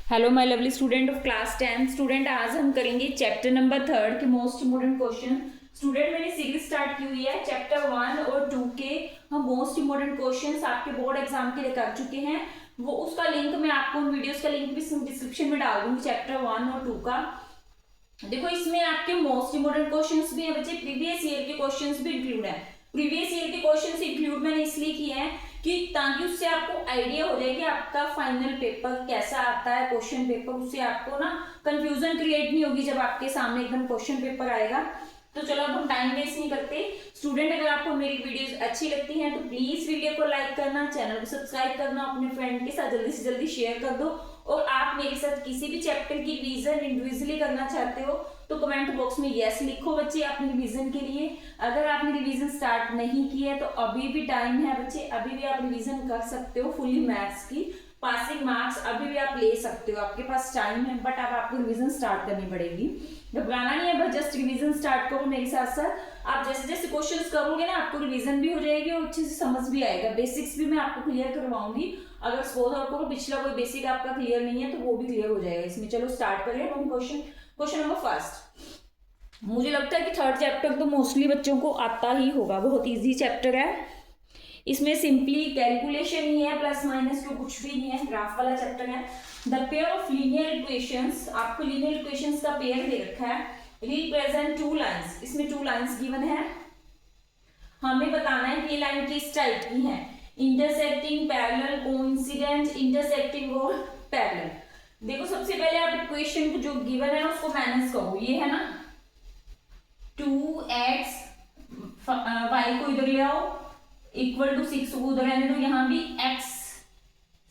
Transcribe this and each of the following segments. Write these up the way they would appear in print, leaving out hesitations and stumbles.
Hello my lovely student of class 10 student. आज हम करेंगे चैप्टर नंबर 3 के मोस्ट इम्पोर्टेंट क्वेश्चन। स्टूडेंट मैंने सीरीज स्टार्ट की हुई है चैप्टर 1 और 2 के हम मोस्ट इम्पोर्टेंट क्वेश्चंस आपके बोर्ड एग्जाम के लिए कर चुके हैं। वो उसका लिंक मैं आपको उन वीडियोस का लिंक भी डिस्क्रिप्शन में डाल दूंगी चैप्टर 1 और 2 का। देखो इसमें आपके मोस्ट इम्पोर्टेंट क्वेश्चंस भी है बच्चे, प्रीवियस ईयर के क्वेश्चंस भी इंक्लूड है। प्रीवियस ईयर के क्वेश्चंस इंक्लूड मैंने इसलिए किए हैं कि ताकि उससे आपको आइडिया हो जाए कि आपका फाइनल पेपर कैसा आता है, क्वेश्चन पेपर, उससे आपको ना कंफ्यूजन क्रिएट नहीं होगी जब आपके सामने एकदम क्वेश्चन पेपर आएगा। तो चलो अब हम टाइम वेस्ट नहीं करते। स्टूडेंट अगर आपको मेरी वीडियोस अच्छी लगती हैं तो प्लीज वीडियो को लाइक करना, चैनल को सब्सक्राइब करना, अपने फ्रेंड के साथ जल्दी से जल्दी शेयर कर दो। और आप मेरे साथ किसी भी चैप्टर की रिवीजन इंडिविजुअली करना चाहते हो तो कमेंट बॉक्स में यस लिखो बच्चे अपने रिवीजन के लिए। अगर आपने रिवीजन स्टार्ट नहीं की है तो अभी भी टाइम है बच्चे, अभी भी आप रिवीजन कर सकते हो। फुली मैथ्स की पासिंग मार्क्स अभी भी आप ले सकते हो, आपके पास टाइम है, बट अब आपको रिवीजन स्टार्ट करनी पड़ेगी। घबराना नहीं है, बस जस्ट रिवीजन स्टार्ट करो मेरे साथ साथ। आप जैसे जैसे क्वेश्चंस करोगे ना आपको रिवीजन भी हो जाएगी और अच्छे से समझ भी आएगा। बेसिक्स भी मैं आपको क्लियर करवाऊंगी। अगर सपोज आपको पिछला कोई बेसिक आपका क्लियर नहीं है तो वो भी क्लियर हो जाएगा इसमें। चलो स्टार्ट करें हम क्वेश्चन नंबर फर्स्ट। मुझे लगता है कि थर्ड चैप्टर तो मोस्टली बच्चों को आता ही होगा, बहुत इजी चैप्टर है। इसमें सिंपली कैलकुलेशन ही है, प्लस माइनस को कुछ भी नहीं है, ग्राफ वाला चैप्टर है। The pair of linear equations, आपको लीनियर इक्वेशंस का पेयर दे रखा है। रिप्रेजेंट टू लाइंस, इसमें टू लाइंस गिवन है। हमें बताना है कि ये लाइन किस टाइप की है, इंटरसेक्टिंग, पैरेलल, कोइंसिडेंट, इंटरसेक्टिंग और पैरेलल। देखो सबसे पहले आप इक्वेशन जो गिवन है उसको माइनस करो। ये है ना 2x, y को इधर ले आओ इक्वल टू 6 को उधर रहने दो, यहाँ भी x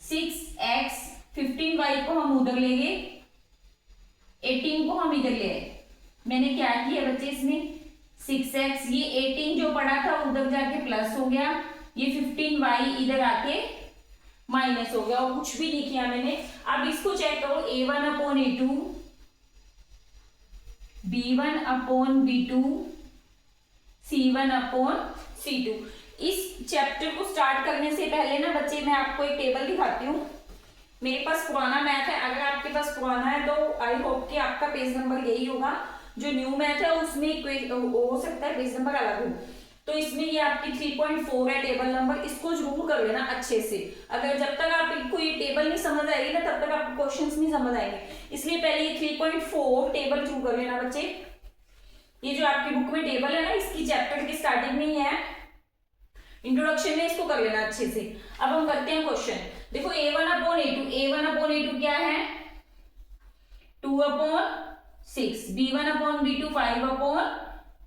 6x 15y को हम उधर लेंगे, 18 को हम इधर ले आए। मैंने क्या किया बच्चे इसमें 6x, ये 18 जो पड़ा था उधर जाके प्लस हो गया, ये 15y इधर आके माइनस हो गया और कुछ भी नहीं किया मैंने। अब इसको चेक करो, a1 upon a2, b1 upon b2, c1 upon c2। इस चैप्टर को स्टार्ट करने से पहले ना बच्चे मैं आपको एक टेबल दिखाती हूँ। मेरे पास पुराना मैथ है, अगर आपके पास पुराना है तो आई होप कि आपका पेज नंबर यही होगा। जो न्यू मैथ है उसमें हो सकता है पेज नंबर अलग हो। तो इसमें ये आपकी 3.4 है टेबल नंबर, इसको जरूर कर लेना अच्छे से। अगर जब तक आपको ये टेबल नहीं समझ आएगी ना तब तक आपको क्वेश्चंस नहीं समझ आएंगे, इसलिए पहले ये 3.4 टेबल जरूर कर लेना बच्चे। ये जो आपकी बुक में टेबल है ना इसकी चैप्टर की स्टार्टिंग में ही है, इंट्रोडक्शन में इसको कर लेना अच्छे से। अब हम करते हैं क्वेश्चन। देखो a1 upon a2, a1 upon a2 क्या है 2 upon 6, b1 upon b2 5 upon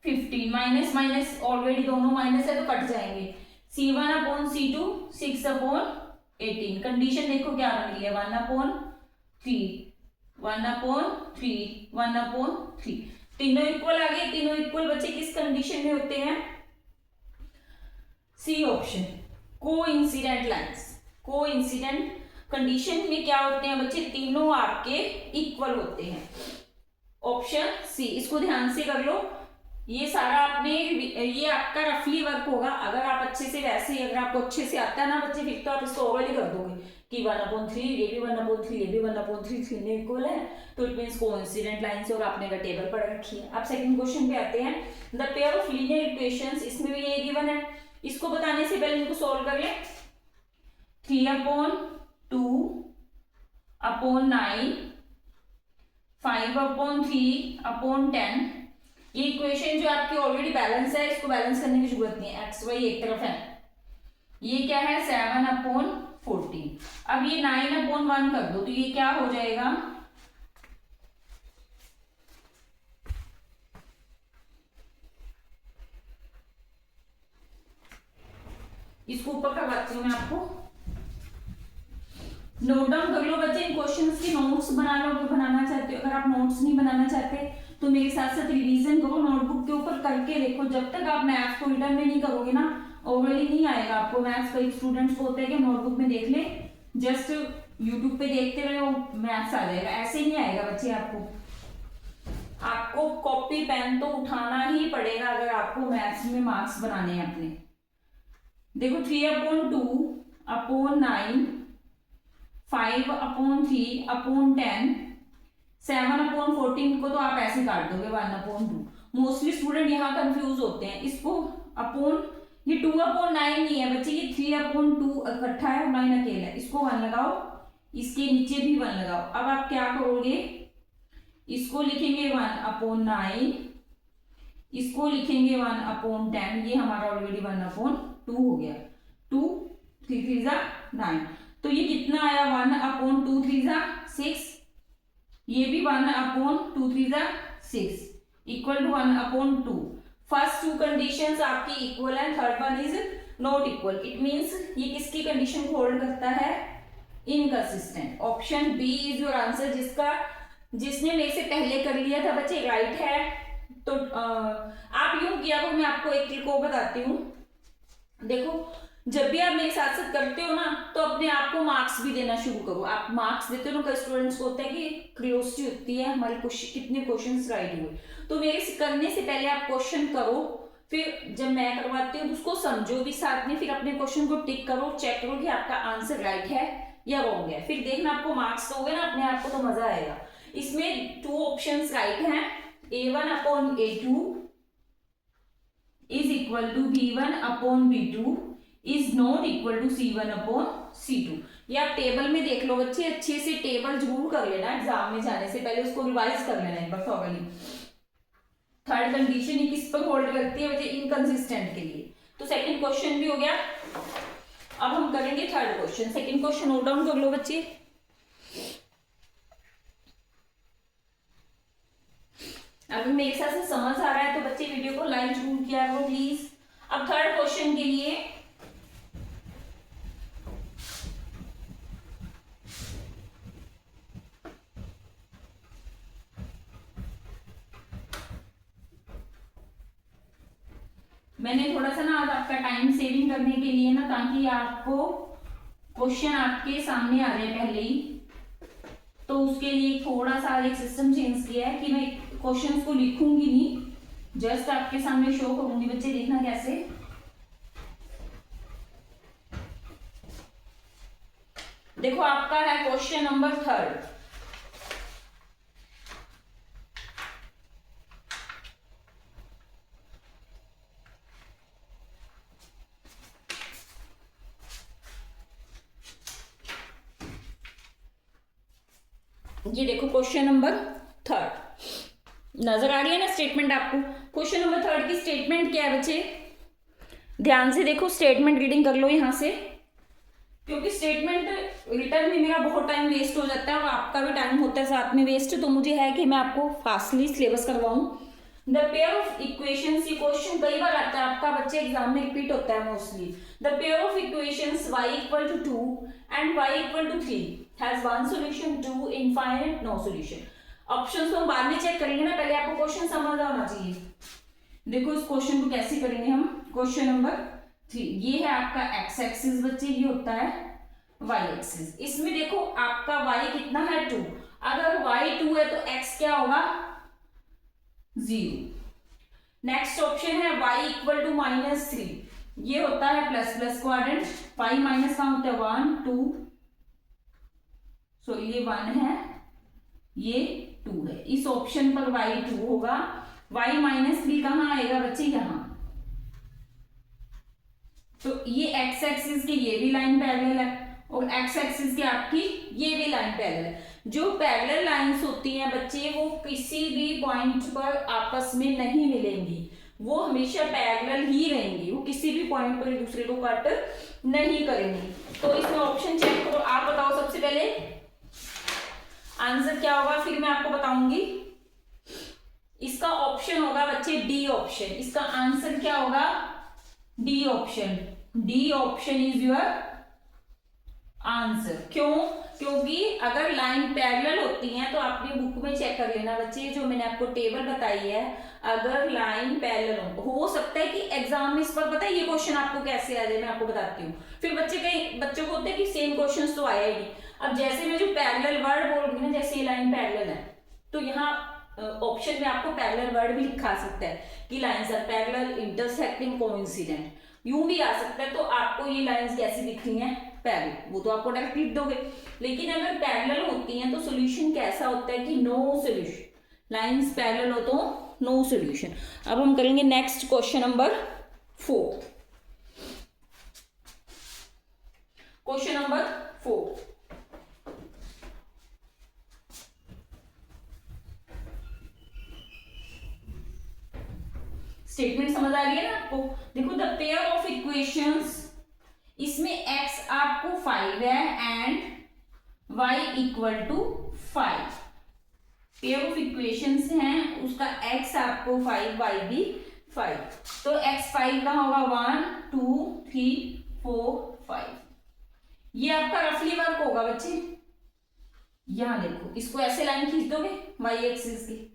15, minus minus already दोनों माइनस है तो कट जाएंगे, c1 upon c2 6 upon 18। Condition देखो क्या बन गई है 1 अपॉन 3, 1 अपॉन 3, 1 अपॉन 3। तीनों इक्वल आ गए। तीनों इक्वल बच्चे किस कंडीशन में होते हैं, C option, coincident lines. Coincident condition में क्या होते हैं बच्चे, तीनों आपके इक्वल होते हैं। ऑप्शन सी, इसको ध्यान से कर लो। ये सारा आपने, ये आपका रफली वर्क होगा। अगर आप अच्छे से वैसे ही, अगर आपको अच्छे से आता है ना बच्चे फिर तो आप इसको ओवर ही कर दोगे कि 1/3, ये भी 1/3, ये भी 1/3, तीनों इक्वल है तो इट मींस कोइंसिडेंट लाइंस। और आपने अगर टेबल पढ़ रखी है। अब सेकंड क्वेश्चन पे आते हैं। The pair of linear equations, इसमें भी ये गिवन है। इसको बताने से पहले इनको सोल्व कर ले। 3 अपॉन 2 अपॉन 9, 5 अपॉन 3 अपॉन 10। ये इक्वेशन जो आपकी ऑलरेडी बैलेंस है, इसको बैलेंस करने की जरूरत नहीं है, एक्स वाई एक तरफ है। ये क्या है 7 अपॉन 14। अब ये 9 अपॉन 1 कर दो तो ये क्या हो जाएगा, इसको ऊपर करवाती हूँ मैं आपको। नोट डाउन कर लो बच्चे, इन क्वेश्चंस के नोट्स बना लो अगर बनाना चाहते हो। अगर आप नोट्स नहीं बनाना चाहते तो मेरे साथ साथ रिवीजन करो, नोटबुक के ऊपर करके देखो। जब तक आप मैथ्स को रिटर्न में नहीं करोगे ना ऑलरेडी नहीं आएगा आपको मैथ्स। कई स्टूडेंट्स को होता है कि नोटबुक में देख ले, जस्ट यूट्यूब पे देखते रहे मैथ्स आ जाएगा, ऐसे नहीं आएगा बच्चे। आपको कॉपी पेन तो उठाना ही पड़ेगा अगर आपको मैथ्स में मार्क्स बनाने हैं अपने। देखो 3/2 अपॉन 9 5/3/10, 7/14 को तो आप ऐसे काट दोगे 1/2। मोस्टली स्टूडेंट यहाँ कंफ्यूज होते हैं, इसको अपॉन, ये 2/9 नहीं है बच्चे, ये 3/2 इकट्ठा है और 9 अकेला है, इसको 1 लगाओ, इसके नीचे भी 1 लगाओ। अब आप क्या करोगे, इसको लिखेंगे 1/9, इसको लिखेंगे 1/10, ये हमारा ऑलरेडी 1/2 हो गया। 2 3 3 9, तो ये कितना आया 1/2 3 6, ये भी 1/2 3 6 equal to 1/2। First two conditions आपकी इक्वल है, third one is not equal. It means ये किसकी कंडीशन को होल्ड करता है, inconsistent. Option B is your answer, जिसने मेरे से पहले कर लिया था बच्चे राइट है। तो आप यूं किया करो, मैं आपको एक ट्रिक और बताती हूँ। देखो जब भी आप मेरे साथ साथ करते हो ना, तो अपने आप को मार्क्स भी देना शुरू करो। आप मार्क्स देते हो ना, कई स्टूडेंट्स को होता है कि क्यूरियोसिटी होती है हमारे कितने क्वेश्चंस राइट हुए, तो मेरे से करने से पहले आप क्वेश्चन करो, फिर जब मैं करवाती हूँ तो उसको समझो भी साथ में, फिर अपने क्वेश्चन को टिक करो, चेक करो कि आपका आंसर राइट है या रॉन्ग है, फिर देखना आपको मार्क्स दोगे ना अपने आप को, तो मजा आएगा। इसमें 2 ऑप्शंस राइट हैं, A1/A2 is equal to B1/B2 is not equal to C1/C2। ये आप टेबल में देख लो बच्चे, अच्छे से टेबल जरूर कर लेना एग्जाम में जाने से पहले, उसको रिवाइज कर लेना एक बार थॉरली। थर्ड कंडीशन ये किस पर होल्ड करती है बच्चे, इनकंसिस्टेंट के लिए। तो सेकंड क्वेश्चन भी हो गया। अब हम करेंगे third question. Second question note down कर लो बच्चे। अगर मेरे साथ से समझ आ रहा है तो बच्चे वीडियो को लाइक जरूर किया करो प्लीज। अब थर्ड क्वेश्चन के लिए मैंने थोड़ा सा ना आज आपका टाइम सेविंग करने के लिए ना, ताकि आपको क्वेश्चन आपके सामने आ जाए पहले ही, तो उसके लिए थोड़ा सा एक सिस्टम चेंज किया है कि मैं क्वेश्चंस को लिखूंगी नहीं, जस्ट आपके सामने शो करूंगी। बच्चे देखना कैसे। देखो आपका है क्वेश्चन नंबर थर्ड। ये देखो क्वेश्चन नंबर थर्ड, नजर आ रही है ना स्टेटमेंट आपको। क्वेश्चन नंबर थर्ड की स्टेटमेंट क्या है बच्चे, ध्यान से देखो, स्टेटमेंट रीडिंग कर लो यहां से, क्योंकि स्टेटमेंट रिटर्न में मेरा बहुत टाइम वेस्ट हो जाता है और आपका भी टाइम होता है साथ में वेस्ट, तो मुझे है कि मैं आपको फास्टली सिलेबस करवाऊं। द पेयर ऑफ इक्वेशंस, ये क्वेश्चन कई बार आता है आपका बच्चे एग्जाम में, रिपीट होता है mostly. The pair of equations y equal to 2 and y equal to 3 has one solution, 2 infinite no solution. Options को हम बाद में चेक करेंगे ना, पहले आपको क्वेश्चन समझ आना चाहिए। देखो इस क्वेश्चन को कैसे करेंगे हम। क्वेश्चन नंबर 3, ये है आपका x एक्सिस बच्चे, ये होता है y एक्सिस। इसमें देखो आपका y कितना है 2, अगर y 2 है तो x क्या होगा 0। नेक्स्ट ऑप्शन है y इक्वल टू -3, ये होता है प्लस प्लस क्वाड्रेंट, 5 माइनस का होता है 1 2, सो ये 1 है ये 2 है। इस ऑप्शन पर y 2 होगा, y -3 कहाँ आएगा बच्चे यहां, तो ये x एक्सिस की ये भी लाइन पैरेलल है और x एक्सिस की आपकी ये भी लाइन पैरेलल है। जो पैरेलल लाइंस होती हैं बच्चे वो किसी भी पॉइंट पर आपस में नहीं मिलेंगी, वो हमेशा पैरेलल ही रहेंगी, वो किसी भी पॉइंट पर एक दूसरे को कट नहीं करेंगी। तो इसमें ऑप्शन चेक करो, आप बताओ सबसे पहले आंसर क्या होगा, फिर मैं आपको बताऊंगी। इसका ऑप्शन होगा बच्चे डी ऑप्शन, इसका आंसर क्या होगा D option. D option is your answer. क्यों, क्योंकि अगर लाइन पैरेलल होती हैं तो आपने बुक में चेक कर लेना बच्चे, जो मैंने आपको टेबल बताई है, अगर लाइन पैरेलल हो सकता है कि एग्जाम में इस पर पता है ये क्वेश्चन आपको कैसे आ जाए, मैं आपको बताती हूँ। फिर बच्चों को होता है कि सेम क्वेश्चन तो आया ही नहीं। अब जैसे मैं जो पैरेलल वर्ड बोल रही हूँ ना, जैसे ये लाइन पैरेलल है तो यहाँ ऑप्शन में आपको पैरेलल वर्ड भी लिखा सकता है कि lines are parallel intersecting coincident, यूं भी आ सकता है। तो आपको ये लाइंस कैसी दिख रही हैं पैरेलल, वो तो आपको डायरेक्ट लिख दोगे। लेकिन अगर पैरेलल होती हैं तो सोल्यूशन कैसा होता है कि नो सोल्यूशन, लाइंस पैरेलल हो तो नो सोल्यूशन। अब हम करेंगे next question number 4। Question number 4, statement समझ आ रही है ना आपको? देखो द पेयर ऑफ इक्वेशंस, इसमें x आपको 5 है and y equal to 5। Pair of equations हैं, उसका x आपको 5, y भी 5। तो x 5 का होगा 1 2 3 4 5। ये आपका रफली वर्क होगा बच्चे। यहां देखो, इसको ऐसे लाइन खींच दोगे y एक्सिस की।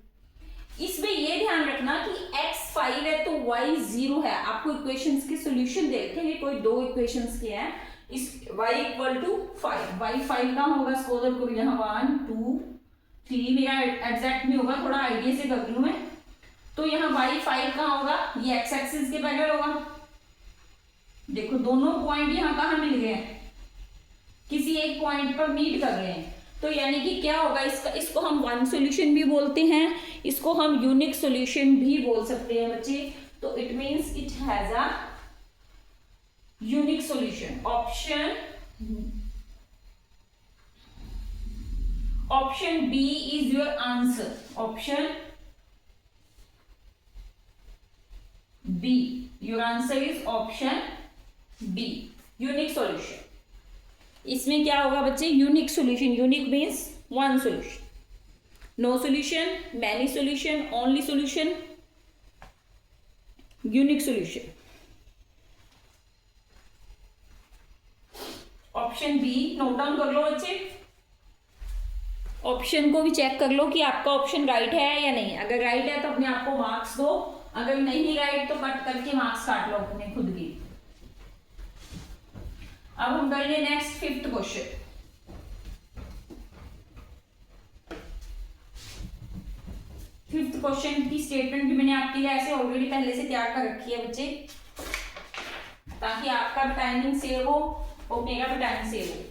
इसमें ये ध्यान रखना कि x 5 है तो y 0 है। आपको इक्वेशंस के सॉल्यूशन दे रखे हैं, कोई दो इक्वेशंस के हैं। इस y इक्वल टू 5, y 5 का होगा, इसको करो यहाँ 1 2 3, मेरा एग्जैक्ट नहीं होगा, थोड़ा आइडिया से कर रही हूं मैं। तो यहाँ y 5 का होगा, ये x एक्सिस के पैरेलल होगा। देखो दोनों पॉइंट यहाँ कहाँ मिल गए हैं, किसी एक पॉइंट पर मीट कर रहे हैं। तो यानी कि क्या होगा इसका, इसको हम वन सॉल्यूशन भी बोलते हैं, इसको हम यूनिक सॉल्यूशन भी बोल सकते हैं बच्चे। तो it means it has a unique solution. Option B is your answer. Option B, your answer is option B, unique solution. इसमें क्या होगा बच्चे, unique solution. Unique means one solution, no solution, many solution, only solution, unique solution. Option B note down कर लो बच्चे। Option को भी check कर लो कि आपका ऑप्शन राइट है या नहीं। अगर राइट है तो अपने आप को मार्क्स दो, अगर नहीं राइट तो कट करके मार्क्स काट लो अपने खुद की। अब हम करेंगे next 5th question. 5th question की स्टेटमेंट भी मैंने आपके लिए ऐसे ऑलरेडी पहले से तैयार कर रखी है बच्चे, ताकि आपका भी टाइमिंग सेव हो और मेरा भी टाइम सेव हो।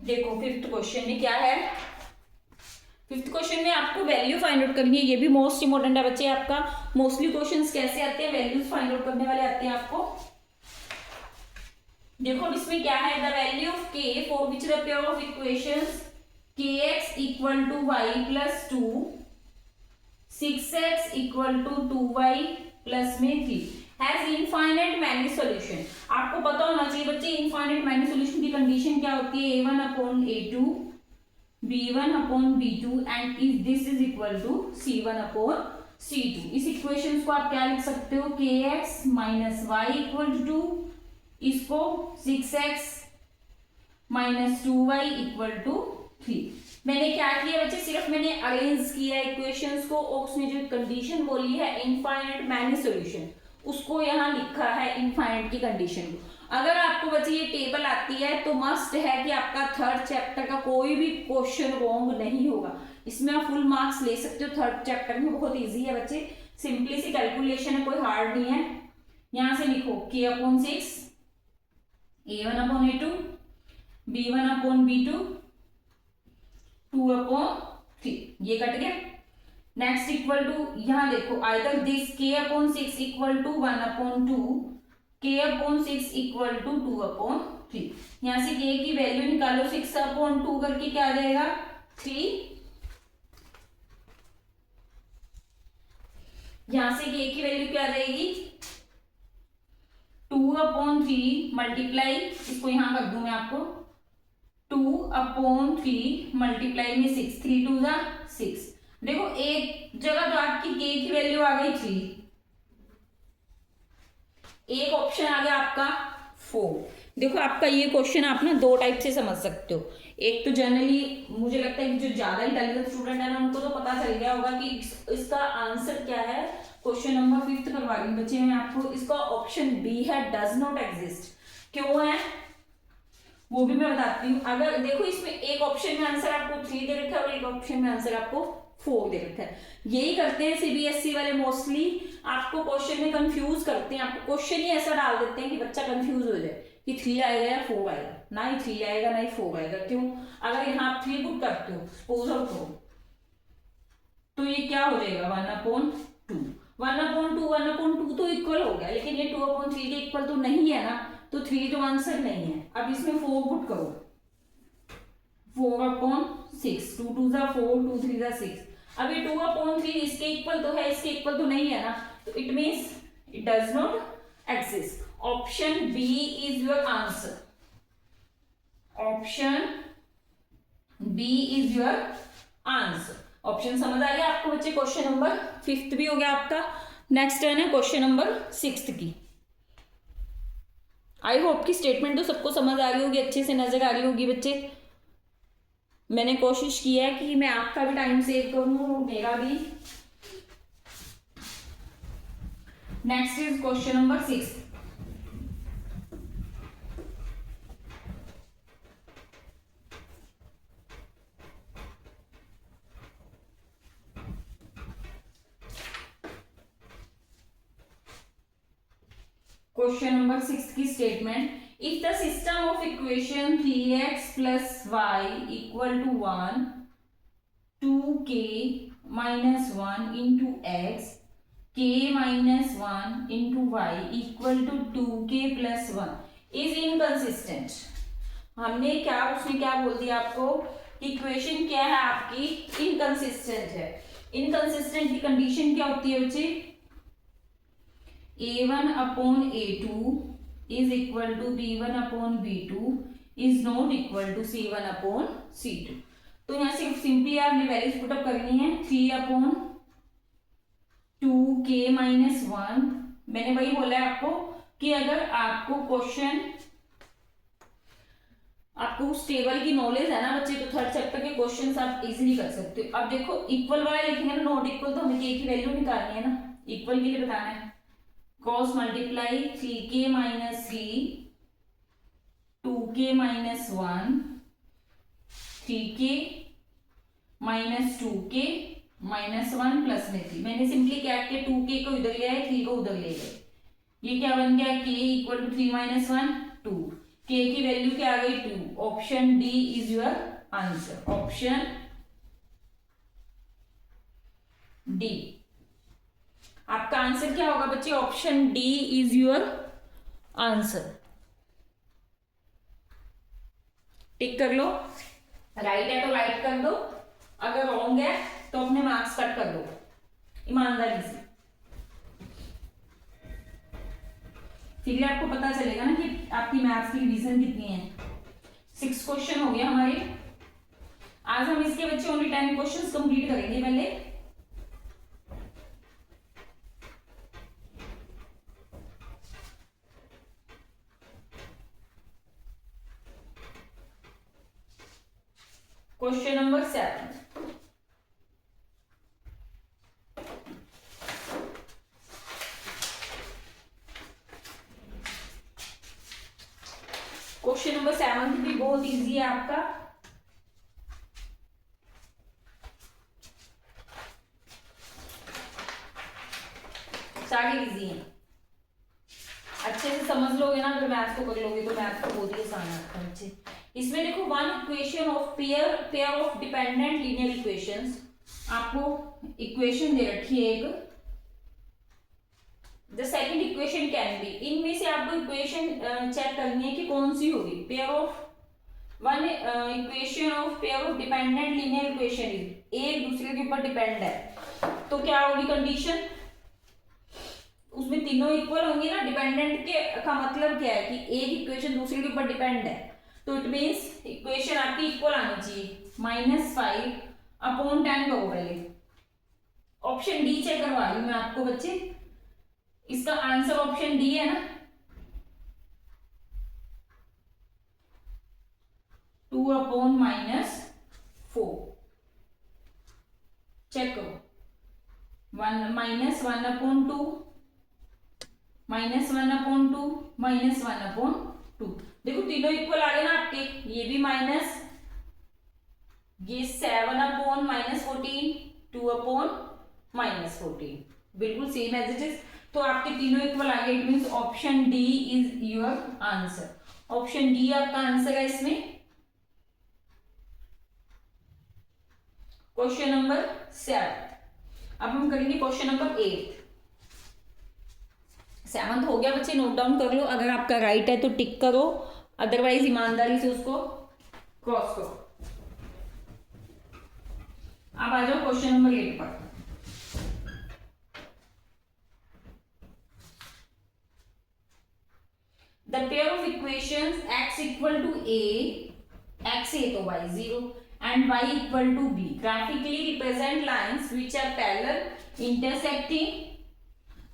देखो 5th क्वेश्चन में क्या है। 5th क्वेश्चन में आपको वैल्यू फाइंड आउट करनी है, ये भी मोस्ट इंपोर्टेंट है बच्चे आपका। मोस्टली क्वेश्चंस कैसे आते हैं, वैल्यूज फाइंड आउट करने वाले आते हैं आपको। देखो इसमें क्या है, the value of k for which the pair of equations kx equal to y plus 2 6x equal to 2y plus में 3 हैज इनफाइनाइट मैनी सॉल्यूशन। आपको पता होना चाहिए बच्चे इनफाइनाइट मैनी सॉल्यूशन की कंडीशन क्या होती है, a1 upon a2 b1 upon b2 and is this is equal to c1 upon c2। इस इक्वेशन को आप क्या लिख सकते हो, kx minus y equal to 2, इसको 6x minus 2y equal to 3। मैंने क्या किया बच्चे, सिर्फ मैंने अरेंज किया इक्वेशंस को और उसने जो कंडीशन बोली है इनफाइनाइट मैनी सॉल्यूशन, उसको यहाँ लिखा है इनफाइनाइट की कंडीशन को। अगर आपको बच्चे ये टेबल आती है तो मस्ट है कि आपका 3rd चैप्टर का कोई भी क्वेश्चन रॉन्ग नहीं होगा। इसमें आप फुल मार्क्स ले सकते हो। 3rd चैप्टर में बहुत इजी है बच्चे, सिंपली सी कैलकुलेशन है, कोई हार्ड नहीं है। यहां से लिखो k upon 6, a1 upon a2, b1 upon b2, 2 upon 3, ये कट गया। नेक्स्ट इक्वल टू, यहां देखो either this k upon 6 equal to 1 upon 2, k upon 6 equal to 2 upon 3। यहां से k की वैल्यू निकालो, 6 अपॉन 2 करके क्या आ जाएगा 3। यहां से k की वैल्यू क्या आ जाएगी 2 अपॉन 3 मल्टीप्लाई, इसको यहां कर दूं मैं आपको, 2 अपॉन 3 मल्टीप्लाई में 6, 3 2 जा 6। देखो एक जगह तो आपकी k की वैल्यू आ गई 3, एक ऑप्शन आ गया आपका 4। देखो आपका ये क्वेश्चन आप ना दो टाइप से समझ सकते हो। एक तो जनरली मुझे लगता है कि जो ज्यादा इंटेलिजेंट स्टूडेंट है ना उनको तो पता चल गया होगा कि इसका आंसर क्या है। क्वेश्चन नंबर 5 करवा रही हूँ बच्चे मैं आपको, इसका ऑप्शन बी है डज नॉट एग्जिस्ट। क्यों है वो भी मैं बताती हूँ। अगर देखो इसमें एक ऑप्शन में आंसर आपको 3 दे रखा है और एक ऑप्शन में आंसर आपको 4 दे रखा है। यही करते हैं सीबीएसई वाले मोस्टली, आपको क्वेश्चन में कंफ्यूज करते हैं, आपको क्वेश्चन ही ऐसा डाल देते हैं कि बच्चा कंफ्यूज हो जाए कि 3 आएगा या 4 आएगा, ना ही 3 आएगा ना ही 4 आएगा। क्यों? अगर यहाँ आप 3 पुट करते हो सपोज आउट हो, तो ये क्या हो जाएगा 1/2, 1/2 तो इक्वल हो गया, लेकिन ये 2/3 के इक्वल तो नहीं है ना, तो 3 तो आंसर नहीं है। अब इसमें 4 पुट करो, 4/6, 2 2 4, 2 3 6। अब ये 2/3 इसके इक्वल तो है, इसके इक्वल तो नहीं है ना, तो it means it does not exist. Option B is your answer, option B is your answer. Option समझ आ गया आपको बच्चे? क्वेश्चन नंबर 5 भी हो गया आपका। नेक्स्ट टर्न है क्वेश्चन नंबर 6 की। आई होप की स्टेटमेंट तो सबको समझ आ रही होगी, अच्छे से नजर आ रही होगी बच्चे। मैंने कोशिश की है कि मैं आपका भी टाइम सेव करूं, मेरा भी। Next is question number 6। Question number 6 की statement, if the system of equation 3x plus y equal to 1, 2k minus 1 into x, k minus 1 into y equal to 2k plus 1 is inconsistent। हमने क्या, उसने क्या बोल दिया आपको कि equation क्या है आपकी इनकंसिस्टेंट है। इनकंसिस्टेंट की कंडीशन क्या होती है बच्चे? a1/a2 is equal to b1/b2 is not equal to c1/c2। तो यहाँ से सिंपली आपने वैल्यूज पुटअप करनी है। 3/2k minus 1, मैंने वही बोला है आपको कि अगर आपको क्वेश्चन, आपको उस टेबल की नॉलेज है ना बच्चे, तो थर्ड चैप्टर के क्वेश्चंस आप इजीली कर सकते हो। अब देखो इक्वल वाला लिखेंगे ना, नॉट इक्वल तो हमें k की वैल्यू निकालनी है ना, इक्वल के लिए बताना है। cos multiply 3k minus 3, 2k minus 1, 3k minus 2k minus 1 plus में 3। मैंने सिंपली क्या किया, 2k को इधर ले आए, 3 को उधर ले गए। ये क्या बन गया, k equal to 3 minus 1 2, k की वैल्यू क्या आ गई 2। Option D is your answer, option D आपका आंसर क्या होगा बच्चे? Option D is your answer. Tick कर लो, राइट है तो राइट कर दो, अगर रॉन्ग है तो अपने मार्क्स कट कर दो ईमानदारी से। फिर आपको पता चलेगा ना कि आपकी मैथ्स की रिवीजन कितनी है। 6 क्वेश्चन हो गया हमारे आज। हम इसके बच्चे ओनली 10 क्वेश्चंस कंप्लीट करेंगे पहले। क्वेश्चन नंबर 7, क्वेश्चन नंबर 7 भी बहुत इजी है आपका। सारे इजी हैं, अच्छे से समझ लोगे ना, अगर मैथ्स को कर लोगे तो मैथ्स को बहुत ही आसान है बच्चे। इसमें देखो one equation of pair of dependent linear equations, आपको इक्वेशन दे रखी है एक। The second equation can be, इनमें से आपको इक्वेशन चेक करनी है कि कौन सी होगी। Pair of one equation of pair of dependent linear equation is, एक दूसरे के ऊपर डिपेंड है, तो क्या होगी कंडीशन? उसमें तीनों इक्वल होंगे ना। डिपेंडेंट के का मतलब क्या है कि एक इक्वेशन दूसरे के ऊपर डिपेंड है, तो इट मीन्स इक्वेशन आपकी इक्वल आनी चाहिए। -5/10 करो पहले। ऑप्शन डी चेक करवा रही हूं मैं आपको बच्चे, इसका आंसर ऑप्शन डी है ना। 2/-4 चेक करो। 1 -1/2 -1/2 देखो तीनों इक्वल आ गए ना आपके। ये भी माइनस, ये 7/-14, 2/-14, बिल्कुल सेम एज इट इज। तो आपके तीनों इक्वल आ गए, it means option D is your answer. Option D आपका आंसर है इसमें। Question number 7। अब हम करेंगे क्वेश्चन नंबर 8। 7 हो गया बच्चे, नोट डाउन कर लो। अगर आपका राइट है तो टिक करो, अदरवाइज ईमानदारी से उसको क्रॉस करो। अब आ जाओ क्वेश्चन नंबर 8 पर। The pair of equations x equal to a, x a तो y 0 and y equal to b graphically represent lines which are parallel intersecting।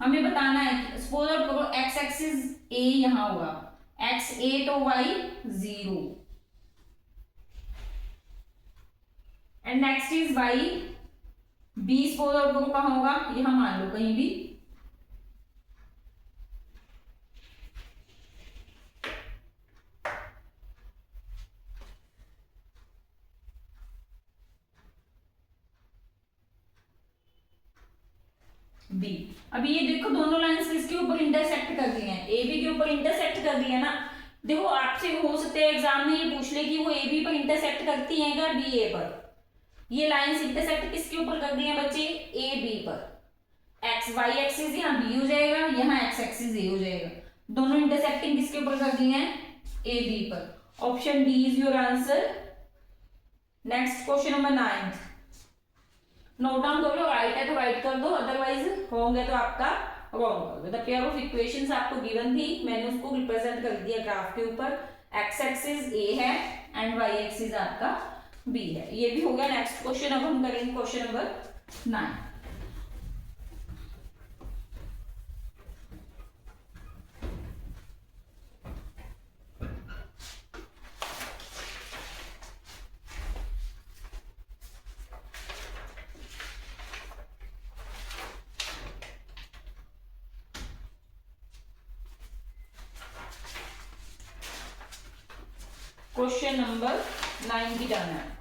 हमें बताना है, सपोज आउट करो x एक्सिस a यहां होगा, x a तो y 0 and next is y b, suppose out करो कहां होगा, यहां मान लो कहीं भी। बी, अभी ये देखो दोनों लाइंस किसके ऊपर इंटरसेक्ट कर दी हैं, ए बी के ऊपर इंटरसेक्ट कर दी है ना। देखो आपसे हो सकता है एग्जाम में ये पूछ ले कि वो ए बी पर इंटरसेक्ट करती हैं क्या बी ए पर। ये लाइंस इंटरसेक्ट किसके ऊपर कर दी हैं बच्चे, ए बी पर। एक्स वाई एक्सिस यहाँ बी हो जाएगा, यहाँ एक्स एक्सिस ए हो जाएगा। दोनों इंटरसेक्टिंग किसके ऊपर कर दी हैं, ए बी पर। Option D is your answer. Next question number 9। Note down कर लो, राइट है तो राइट कर दो, अदरवाइज रॉन्ग है तो आपका रॉन्ग कर दो। द पेयर ऑफ इक्वेशंस आपको गिवन थी, मैंने उसको रिप्रेजेंट कर दिया ग्राफ के ऊपर। एक्स एक्सिस ए है एंड वाई एक्सिस आपका बी है। ये भी हो गया। नेक्स्ट क्वेश्चन अब हम करेंगे क्वेश्चन नंबर 9। क्वेश्चन नंबर 9 की टर्न है।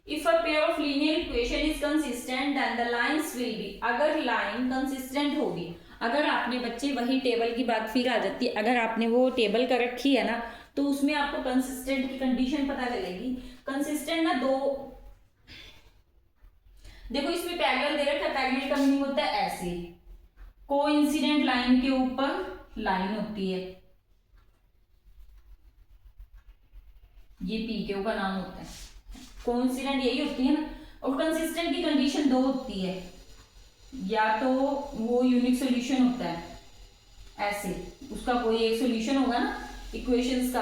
If a pair of linear equation is consistent then the lines will be. अगर लाइन कंसिस्टेंट होगी, अगर आपने बच्चे वही टेबल की बात फिर आ जाती है, अगर आपने वो टेबल कर रखी है ना तो उसमें आपको कंसिस्टेंट की कंडीशन पता चलेगी। कंसिस्टेंट ना दो, देखो इसमें पैरेलल दे रखा है, पैरेलल का मीनिंग होता है ऐसे, कोइंसिडेंट लाइन के ऊपर लाइन होती है, ये पी के का नाम होता है। कोइंसिडेंट यही होती है ना। और कंसिस्टेंट की कंडीशन दो होती है, या तो वो यूनिक सॉल्यूशन होता है ऐसे, उसका कोई एक सॉल्यूशन होगा ना इक्वेशंस का।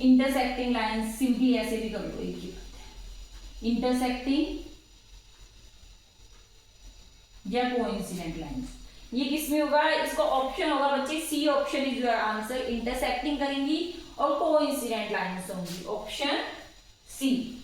इंटरसेक्टिंग लाइंस सिंपली ऐसे भी कर दो, एक ही बात है, इंटरसेक्टिंग या कोइंसिडेंट लाइंस। ये किसमें होगा, इसका ऑप्शन होगा बच्चे C, option is your answer. Intersecting करेंगी और कोइंसिडेंट लाइंस होंगी, ऑप्शन सी।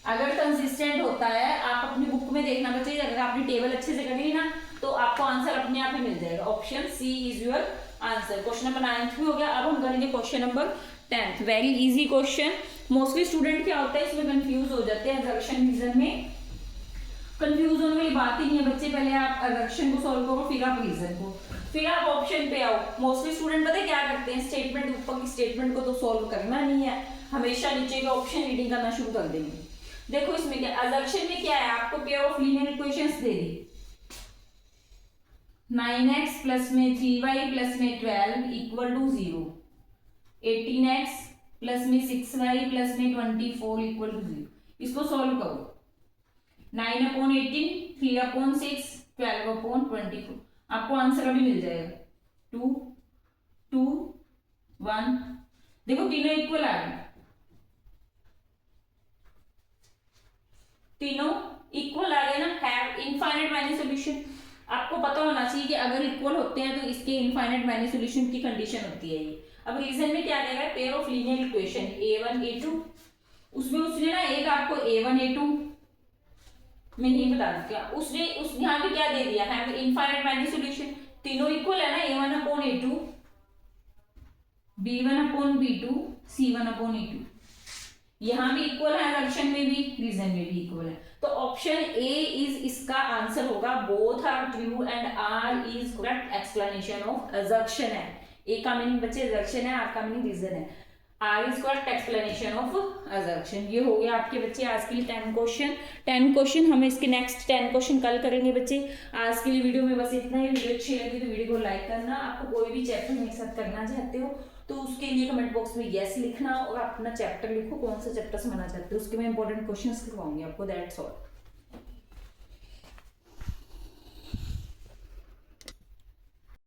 अगर कंसिस्टेंट होता है, आप अपनी बुक में देखना बच्चे, अगर आपने टेबल अच्छे से करी ना तो आपको आंसर अपने आप ही मिल जाएगा। Option C is your answer. Question number 9 भी हो गया। अब हम करेंगे question number 10। Very easy question. Mostly student क्या होता है इसमें कंफ्यूज हो जाते हैं। एजर्शन रीजन में कंफ्यूज होने वाली बात ही नहीं है बच्चे। पहले आप एजर्शन को सॉल्व करो, फिर आप रीजन को, फिर आप ऑप्शन पे आओ। मोस्टली स्टूडेंट पता है क्या करते हैं, स्टेटमेंट ऊपर की स्टेटमेंट को तो सॉल्व करना नहीं है, हमेशा नीचे का ऑप्शन रीडिंग करना शुरू कर देंगे। देखो इसमें क्या, अजर्शन में क्या है, आपको pair of linear equations they the, 9x plus में 3y प्लस में 12 इक्वल टू 0, 18x प्लस में 6y प्लस में 24 इक्वल टू 0। इसको सॉल्व करो। 9/18, 3/6, 12/24, आपको आंसर अभी मिल जाएगा 2, 2, 1। देखो तीनों इक्वल आ गए, तीनों इक्वल आ गए ना। Have infinite many solution. आपको पता होना चाहिए कि अगर इक्वल होते हैं तो इसके इनफाइनाइट मैनी सॉल्यूशन की कंडीशन होती है ये। अब रीजन में क्या देगा, pair of linear equation a1 a2, उसमें उसने ना एक आपको a1 a2 में नहीं बता दिया, उसने उस यहाँ पे क्या दे दिया, हैव इनफाइनाइट मैनी सॉल्यूशन। तीनों इक्वल है ना, a1/a2, b1/b2, c1/e2। यहाँ भी इक्वल है, असर्शन में भी, रीजन में भी इक्वल है। तो ऑप्शन ए इज इसका आंसर होगा, both are true and R is correct explanation of assertion है। ए का मीनिंग बच्चे असर्शन है, आर का मीनिंग रीजन है, R is correct explanation of assertion. ये हो गया आपके बच्चे आज के लिए 10 क्वेश्चन। हम इसके नेक्स्ट 10 क्वेश्चन कल करेंगे बच्चे। आज के लिए वीडियो में बस इतना ही। वीडियो अच्छी लगी तो वीडियो को लाइक करना। आपको कोई भी चैप्टर मेरे साथ करना चाहते हो तो उसके लिए कमेंट बॉक्स में यस लिखना और अपना चैप्टर लिखो, कौन सा चैप्टर समझना चाहते हो, उसके मैं इंपॉर्टेंट क्वेश्चंस करवाऊंगी आपको। That's all.